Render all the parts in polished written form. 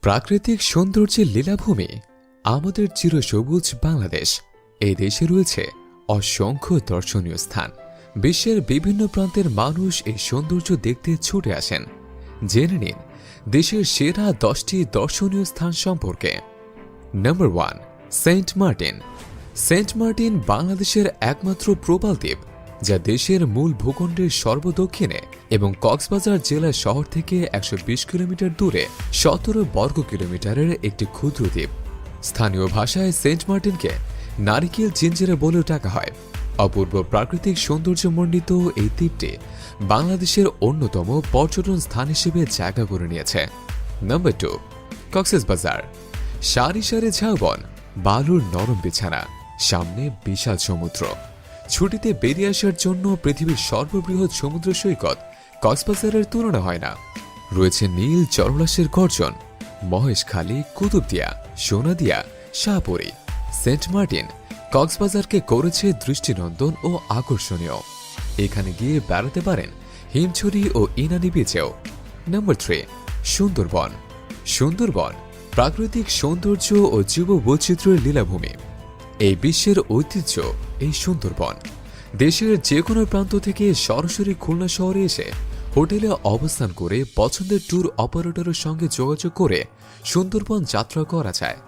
প্রাকৃতিক সৌন্দর্যের লীলাভূমি আমাদের চিরসবুজ বাংলাদেশ। এই দেশে রয়েছে অসংখ্য দর্শনীয় স্থান। বিশ্বের বিভিন্ন প্রান্তের মানুষ এই সৌন্দর্য দেখতে ছুটে আসেন। জেনে নিন দেশের সেরা 10টি দর্শনীয় স্থান সম্পর্কে। নাম্বার 1, সেন্ট মার্টিন। সেন্ট মার্টিন বাংলাদেশের একমাত্র প্রবাল দ্বীপ, যা দেশের মূল ভূখণ্ডের সর্বদক্ষিণে এবং কক্সবাজার জেলা শহর থেকে 120 কিলোমিটার দূরে 17 বর্গ কিলোমিটারের একটি ক্ষুদ্র দ্বীপ। স্থানীয় ভাষায় সেন্ট মার্টিনকে নারিকেল জিঞ্জিরা বলেও ডাকা হয়। অপূর্ব প্রাকৃতিক সৌন্দর্যমণ্ডিত এই দ্বীপটি বাংলাদেশের অন্যতম পর্যটন স্থান হিসেবে জায়গা করে নিয়েছে। নাম্বার 2, কক্সবাজার। সারি সারি ঝাউবন, বালুর নরম বিছানা, সামনে বিশাল সমুদ্র। ছুটিতে বেরিয়ে আসার জন্য পৃথিবীর সর্ববৃহৎ সমুদ্র সৈকত কক্সবাজারের তুলনা হয় না। রয়েছে নীল জলরাশির গর্জন, মহেশখালী, কুতুবদিয়া, সোনাদিয়া, শাহপরী। সেন্ট মার্টিন কক্সবাজারকে করেছে দৃষ্টিনন্দন ও আকর্ষণীয়। এখানে গিয়ে বেড়াতে পারেন হিমছড়ি ও ইনানি বিচেও। নাম্বার 3, সুন্দরবন। সুন্দরবন প্রাকৃতিক সৌন্দর্য ও জীব বৈচিত্র্যের লীলাভূমি। এই বিশ্বের ঐতিহ্য এই সুন্দরবন। দেশের যে কোনো প্রান্ত থেকে সরাসরি খুলনা শহরে এসে হোটেলে অবস্থান করে পছন্দের ট্যুর অপারেটরের সঙ্গে যোগাযোগ করে সুন্দরবন যাত্রা করা যায়।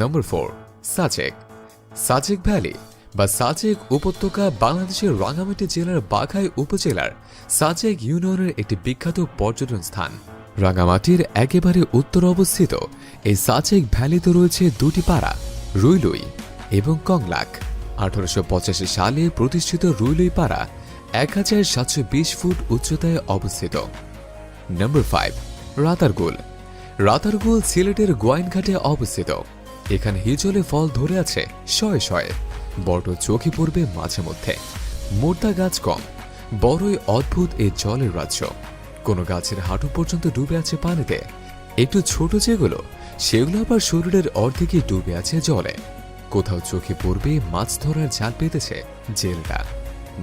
নাম্বার 4, সাজেক। সাজেক ভ্যালি বা সাজেক উপত্যকা বাংলাদেশের রাঙ্গামাটি জেলার বাঘাই উপজেলার সাজেক ইউনিয়নের একটি বিখ্যাত পর্যটন স্থান। রাঙ্গামাটির একেবারে উত্তরে অবস্থিত এই সাজেক ভ্যালিতে রয়েছে দুটি পাড়া, রুইলুই এবং কংলাক। 1885 সালে প্রতিষ্ঠিত রুইলুই পাড়া 1720 ফুট উচ্চতায় অবস্থিত। নাম্বার 5, রাতারগুল। রাতারগুল সিলেটের গোয়াইনঘাটে অবস্থিত। এখানে হিজলে ফল ধরে আছে শয়ে শয়ে, বড় চোখে পড়বে মাঝে মধ্যে। মোর্তা গাছ কম, বড়ই অদ্ভুত এই জলের রাজ্য। কোনো গাছের হাঁটু পর্যন্ত ডুবে আছে পানিতে। একটু ছোট যেগুলো, সেগুলো আবার শরীরের অর্ধেকই ডুবে আছে জলে। কোথাও চোখে পড়বে মাছ ধরার জাল পেতেছে জেলেরা।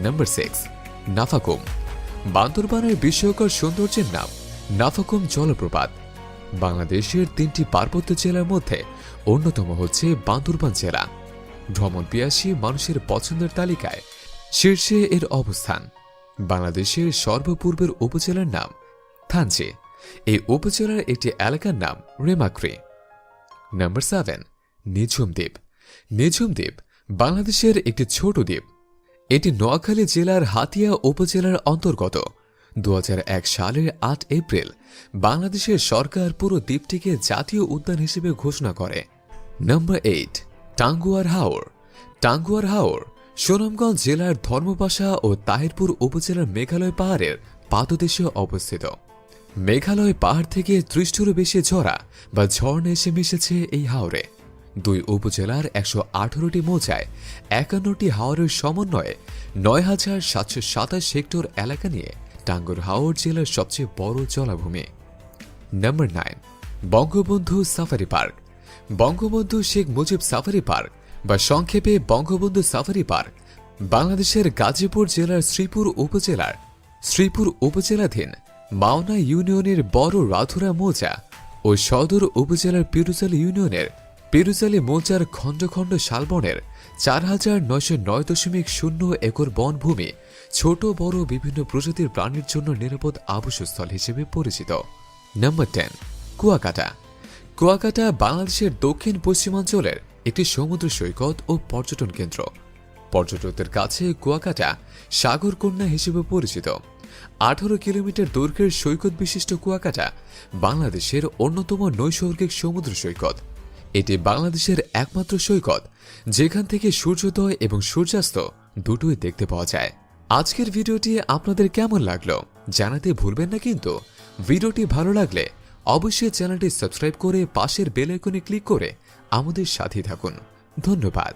নাম্বার 6, নাফাকুম। বান্দরবানের বিস্ময়কর সৌন্দর্যের নাম নাফাকুম জলপ্রপাত। বাংলাদেশের 3টি পার্বত্য জেলার মধ্যে অন্যতম হচ্ছে বান্দরবান জেলা। ভ্রমণ পিয়াসী মানুষের পছন্দের তালিকায় শীর্ষে এর অবস্থান। বাংলাদেশের সর্বপূর্বের উপজেলার নাম থানচি। এই উপজেলার একটি এলাকার নাম রেমাক্রি। নাম্বার 7, নিঝুম দ্বীপ। নিঝুম দ্বীপ বাংলাদেশের একটি ছোট দ্বীপ। এটি নোয়াখালী জেলার হাতিয়া উপজেলার অন্তর্গত। 2001 সালের 8 এপ্রিল বাংলাদেশের সরকার পুরো দ্বীপটিকে জাতীয় উদ্যান হিসেবে ঘোষণা করে। নাম্বার 8, টাঙ্গুয়ার হাওর। টাঙ্গুয়ার হাওর সুনামগঞ্জ জেলার ধর্মপাশা ও তাহিরপুর উপজেলার মেঘালয় পাহাড়ের পাদদেশে অবস্থিত। মেঘালয় পাহাড় থেকে 30টিরও বেশি ঝরা বা ঝর্ণা এসে মিশেছে এই হাওরে। 2 উপজেলার 118টি মৌজায় 51টি হাওরের সমন্বয়ে 9727 হেক্টর এলাকা নিয়ে টাঙ্গুয়ার হাওর জেলার সবচেয়ে বড় জলাভূমি। Number 9, Bangabandhu safari park. Bangabandhu Sheikh Mujib safari park বা সংক্ষেপে বঙ্গবন্ধু সাফারি পার্ক বাংলাদেশের গাজীপুর জেলার শ্রীপুর উপজেলাধীন মাওনা ইউনিয়নের বড় রাধুরা মৌজা ও সদর উপজেলার পিরুজালি ইউনিয়নের পিরুজালি মৌজার খণ্ড খণ্ড শালবনের 4909.0 একর বনভূমি ছোট বড় বিভিন্ন প্রজাতির প্রাণীর জন্য নিরাপদ আবাসস্থল হিসেবে পরিচিত। নাম্বার 10, কুয়াকাটা। কুয়াকাটা বাংলাদেশের দক্ষিণ পশ্চিমাঞ্চলের একটি সমুদ্র সৈকত ও পর্যটন কেন্দ্র। পর্যটকদের কাছে কুয়াকাটা সাগরকন্যা হিসেবে পরিচিত। 18 কিলোমিটার দৈর্ঘ্যের সৈকত বিশিষ্ট কুয়াকাটা বাংলাদেশের অন্যতম নৈসর্গিক সমুদ্র সৈকত। এটি বাংলাদেশের একমাত্র সৈকত যেখান থেকে সূর্যোদয় এবং সূর্যাস্ত দুটোই দেখতে পাওয়া যায়। আজকের ভিডিওটি আপনাদের কেমন লাগলো জানাতে ভুলবেন না কিন্তু। ভিডিওটি ভালো লাগলে অবশ্যই চ্যানেলটি সাবস্ক্রাইব করে পাশের বেল আইকনে ক্লিক করে আমাদের সাথে থাকুন। ধন্যবাদ।